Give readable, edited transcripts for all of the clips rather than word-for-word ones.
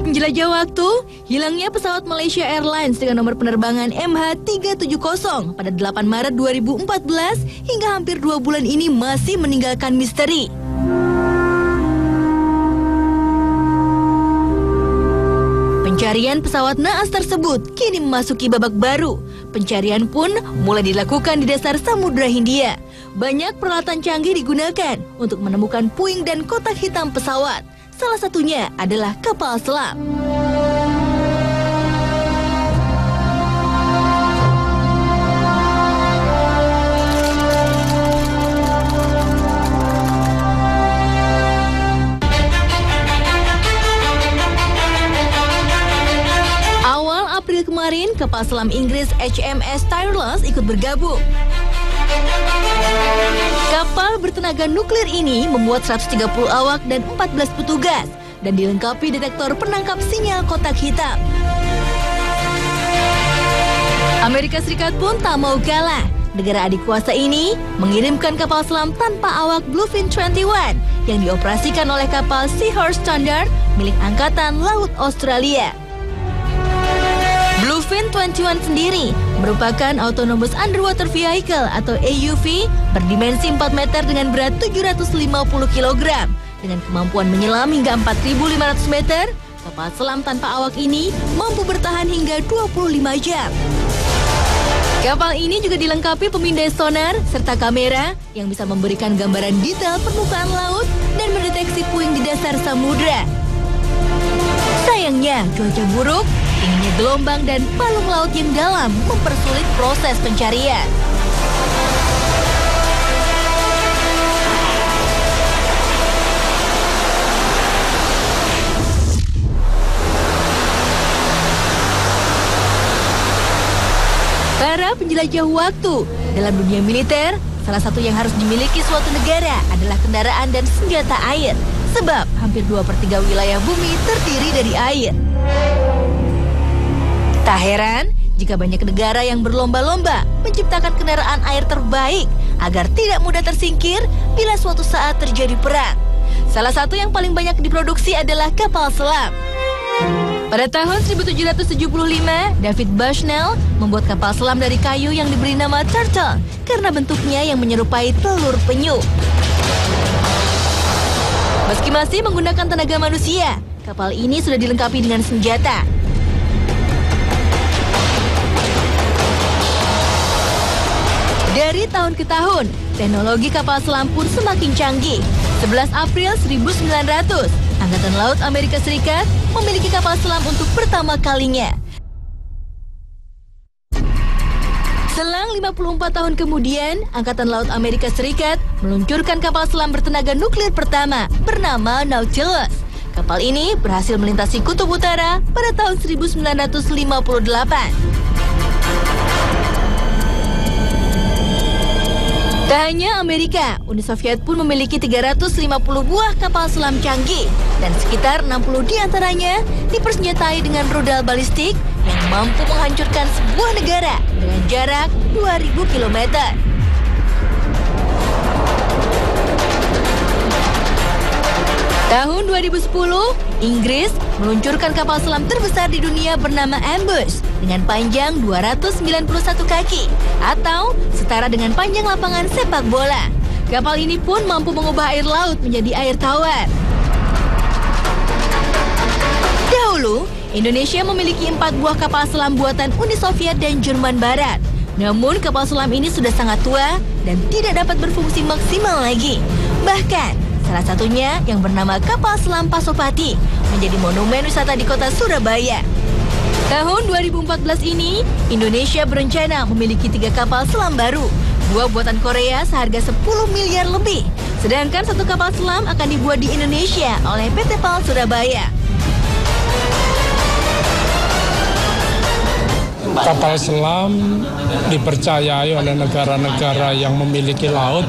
penjelajah waktu, hilangnya pesawat Malaysia Airlines dengan nomor penerbangan MH370 pada 8 Maret 2014 hingga hampir 2 bulan ini masih meninggalkan misteri. Pencarian pesawat naas tersebut kini memasuki babak baru. Pencarian pun mulai dilakukan di dasar Samudra Hindia. Banyak peralatan canggih digunakan untuk menemukan puing dan kotak hitam pesawat. Salah satunya adalah kapal selam. Awal April kemarin, kapal selam Inggris HMS Tireless ikut bergabung. Kapal bertenaga nuklir ini memuat 130 awak dan 14 petugas dan dilengkapi detektor penangkap sinyal kotak hitam. Amerika Serikat pun tak mau kalah. Negara adik kuasa ini mengirimkan kapal selam tanpa awak Bluefin 21 yang dioperasikan oleh kapal Seahorse Standard milik Angkatan Laut Australia. Bluefin 21 sendiri merupakan Autonomous Underwater Vehicle atau AUV berdimensi 4 meter dengan berat 750 kg. Dengan kemampuan menyelam hingga 4.500 meter, kapal selam tanpa awak ini mampu bertahan hingga 25 jam. Kapal ini juga dilengkapi pemindai sonar serta kamera yang bisa memberikan gambaran detail permukaan laut dan mendeteksi puing di dasar samudra. Sayangnya, cuaca buruk, tingginya gelombang dan palung laut yang dalam mempersulit proses pencarian. Para penjelajah waktu dalam dunia militer, salah satu yang harus dimiliki suatu negara adalah kendaraan dan senjata air, sebab hampir 2/3 wilayah bumi terdiri dari air. Tak heran jika banyak negara yang berlomba-lomba menciptakan kendaraan air terbaik agar tidak mudah tersingkir bila suatu saat terjadi perang. Salah satu yang paling banyak diproduksi adalah kapal selam. Pada tahun 1775, David Bushnell membuat kapal selam dari kayu yang diberi nama Turtle karena bentuknya yang menyerupai telur penyu. Meski masih menggunakan tenaga manusia, kapal ini sudah dilengkapi dengan senjata. Dari tahun ke tahun, teknologi kapal selam pun semakin canggih. 11 April 1900, Angkatan Laut Amerika Serikat memiliki kapal selam untuk pertama kalinya. Selang 54 tahun kemudian, Angkatan Laut Amerika Serikat meluncurkan kapal selam bertenaga nuklir pertama bernama Nautilus. Kapal ini berhasil melintasi Kutub Utara pada tahun 1958. Tak hanya Amerika, Uni Soviet pun memiliki 350 buah kapal selam canggih dan sekitar 60 diantaranya dipersenjatai dengan rudal balistik yang mampu menghancurkan sebuah negara dengan jarak 2000 km. Tahun 2010, Inggris meluncurkan kapal selam terbesar di dunia bernama Ambush dengan panjang 291 kaki atau setara dengan panjang lapangan sepak bola. Kapal ini pun mampu mengubah air laut menjadi air tawar. Dahulu, Indonesia memiliki 4 buah kapal selam buatan Uni Soviet dan Jerman Barat. Namun kapal selam ini sudah sangat tua dan tidak dapat berfungsi maksimal lagi. Bahkan, salah satunya yang bernama kapal selam Pasopati menjadi monumen wisata di kota Surabaya. Tahun 2014 ini, Indonesia berencana memiliki 3 kapal selam baru. 2 buatan Korea seharga 10 miliar lebih. Sedangkan 1 kapal selam akan dibuat di Indonesia oleh PT PAL Surabaya. Kapal selam dipercayai oleh negara-negara yang memiliki laut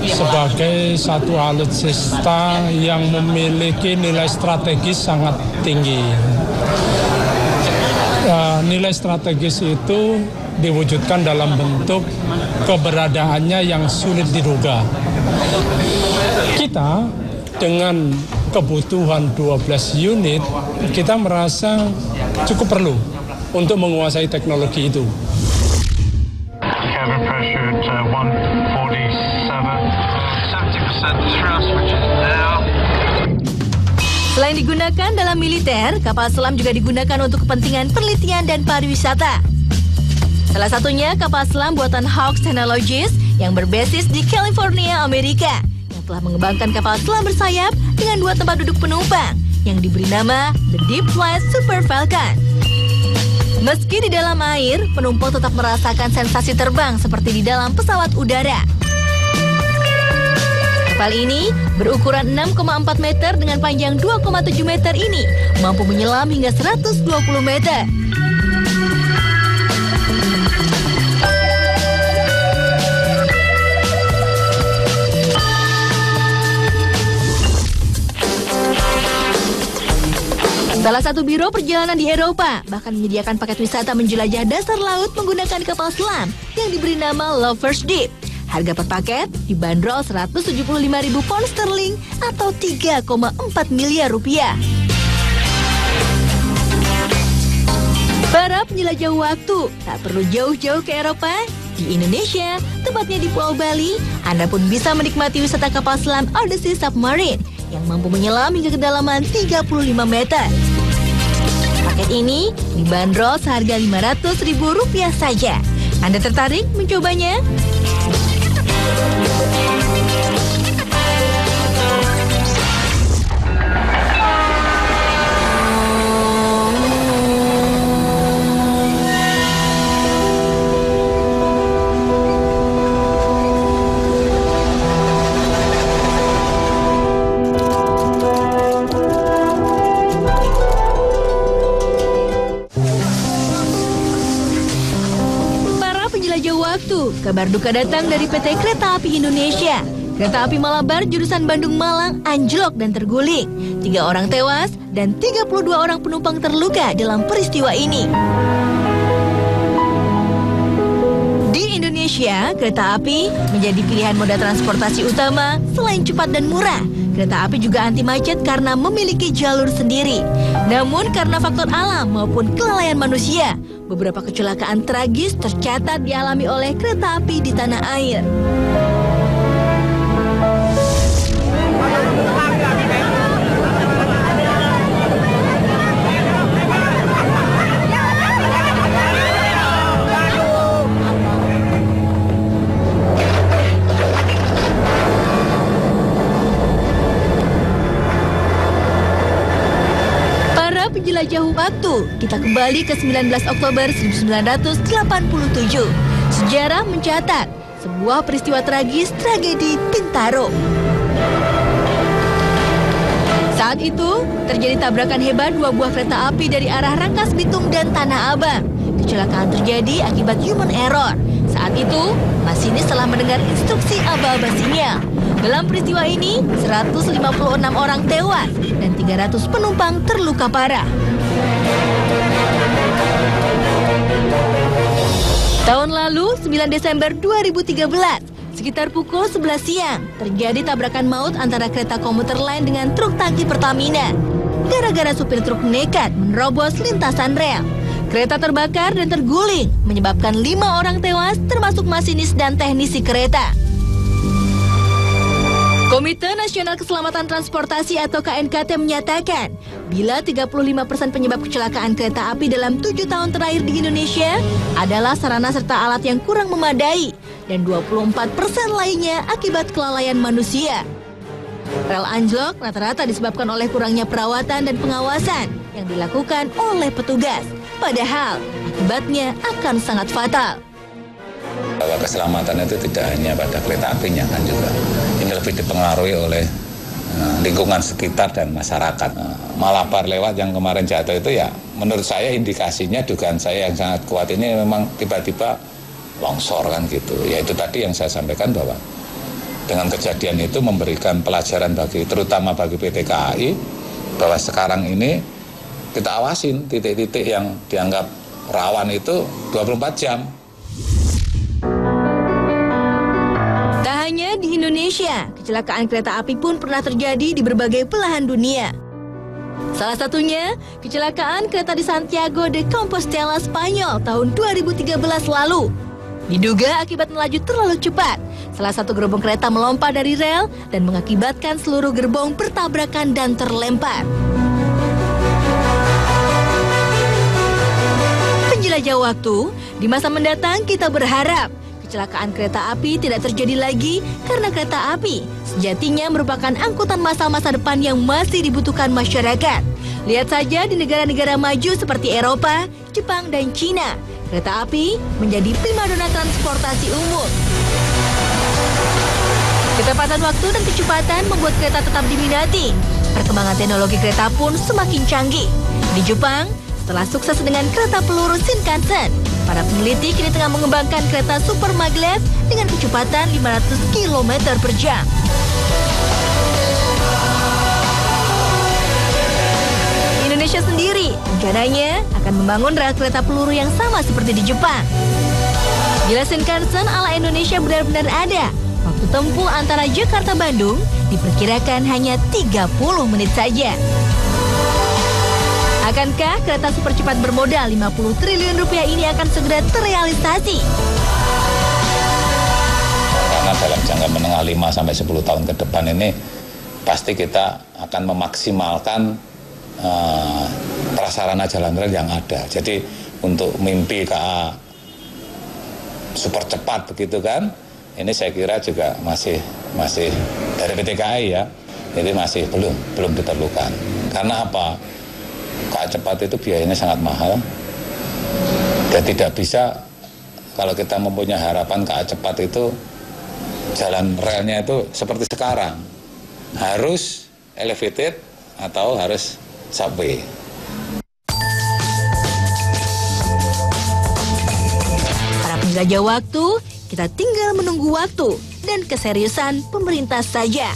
sebagai satu alutsista yang memiliki nilai strategis sangat tinggi. Nilai strategis itu diwujudkan dalam bentuk keberadaannya yang sulit diduga. Kita dengan kebutuhan 12 unit, kita merasa cukup perlu untuk menguasai teknologi itu. Cabin pressure at 147, 70% thrust, which is now. Selain digunakan dalam militer, kapal selam juga digunakan untuk kepentingan penelitian dan pariwisata. Salah satunya kapal selam buatan Hawks Technologies yang berbasis di California, Amerika, yang telah mengembangkan kapal selam bersayap dengan 2 tempat duduk penumpang yang diberi nama The Deep Flight Super Falcon. Meski di dalam air, penumpang tetap merasakan sensasi terbang seperti di dalam pesawat udara. Kapal ini berukuran 6,4 meter dengan panjang 2,7 meter ini mampu menyelam hingga 120 meter. Salah satu biro perjalanan di Eropa bahkan menyediakan paket wisata menjelajah dasar laut menggunakan kapal selam yang diberi nama Lover's Deep. Harga per paket dibanderol 175.000 pound sterling atau 3,4 miliar rupiah. Para penjelajah waktu tak perlu jauh-jauh ke Eropa. Di Indonesia, tepatnya di Pulau Bali, Anda pun bisa menikmati wisata kapal selam Odyssey Submarine yang mampu menyelam hingga kedalaman 35 meter. Paket ini dibanderol seharga Rp500.000 saja. Anda tertarik mencobanya? Kabar duka datang dari PT Kereta Api Indonesia. Kereta Api Malabar jurusan Bandung Malang anjlok dan terguling. 3 orang tewas dan 32 orang penumpang terluka dalam peristiwa ini. Di Indonesia, kereta api menjadi pilihan moda transportasi utama selain cepat dan murah. Kereta api juga anti macet karena memiliki jalur sendiri. Namun karena faktor alam maupun kelalaian manusia, beberapa kecelakaan tragis tercatat dialami oleh kereta api di tanah air. Penjelajah waktu, kita kembali ke 19 Oktober 1987. Sejarah mencatat sebuah peristiwa tragis tragedi Bintaro. Saat itu terjadi tabrakan hebat 2 buah kereta api dari arah Rangkas Bitung dan Tanah Abang. Kecelakaan terjadi akibat human error. Saat itu, masinis telah mendengar instruksi aba-aba sinyal. Dalam peristiwa ini, 156 orang tewas dan 300 penumpang terluka parah. Tahun lalu, 9 Desember 2013, sekitar pukul 11 siang, terjadi tabrakan maut antara kereta komuter lain dengan truk tangki Pertamina. Gara-gara supir truk nekat menerobos lintasan rel. Kereta terbakar dan terguling, menyebabkan 5 orang tewas, termasuk masinis dan teknisi kereta. Komite Nasional Keselamatan Transportasi atau KNKT menyatakan, bila 35% penyebab kecelakaan kereta api dalam 7 tahun terakhir di Indonesia adalah sarana serta alat yang kurang memadai, dan 24% lainnya akibat kelalaian manusia. Rel anjlok rata-rata disebabkan oleh kurangnya perawatan dan pengawasan yang dilakukan oleh petugas, padahal akibatnya akan sangat fatal. Bahwa keselamatan itu tidak hanya pada kereta apinya kan juga. Ini lebih dipengaruhi oleh lingkungan sekitar dan masyarakat. Malabar lewat yang kemarin jatuh itu ya menurut saya indikasinya dugaan saya yang sangat kuat ini memang tiba-tiba longsor kan gitu. Ya itu tadi yang saya sampaikan bahwa dengan kejadian itu memberikan pelajaran terutama bagi PT KAI bahwa sekarang ini kita awasin titik-titik yang dianggap rawan itu 24 jam. Di Indonesia, Sebelumnya, kecelakaan kereta api pun pernah terjadi di berbagai belahan dunia. Salah satunya, kecelakaan kereta di Santiago de Compostela, Spanyol tahun 2013 lalu. Diduga akibat melaju terlalu cepat, salah satu gerbong kereta melompat dari rel dan mengakibatkan seluruh gerbong bertabrakan dan terlempar. Penjelajah waktu, di masa mendatang kita berharap kecelakaan kereta api tidak terjadi lagi karena kereta api sejatinya merupakan angkutan massal masa depan yang masih dibutuhkan masyarakat. Lihat saja di negara-negara maju seperti Eropa, Jepang, dan Cina. Kereta api menjadi primadona transportasi umum. Ketepatan waktu dan kecepatan membuat kereta tetap diminati. Perkembangan teknologi kereta pun semakin canggih. Di Jepang, setelah sukses dengan kereta peluru Shinkansen, para peneliti kini tengah mengembangkan kereta super maglev dengan kecepatan 500 km per jam. Indonesia sendiri rencananya akan membangun rel kereta peluru yang sama seperti di Jepang. Bila Shinkansen ala Indonesia benar-benar ada, waktu tempuh antara Jakarta-Bandung diperkirakan hanya 30 menit saja. Akankah kereta super cepat bermodal 50 triliun rupiah ini akan segera terrealisasi? Karena dalam jangka menengah 5-10 tahun ke depan ini pasti kita akan memaksimalkan prasarana jalan rel yang ada. Jadi untuk mimpi KA super cepat begitu kan, ini saya kira juga masih dari PT KAI ya, jadi masih belum diperlukan. Karena apa? KA cepat itu biayanya sangat mahal dan tidak bisa kalau kita mempunyai harapan KA cepat itu jalan relnya itu seperti sekarang, harus elevated atau harus subway. Para penjelajah waktu, kita tinggal menunggu waktu dan keseriusan pemerintah saja.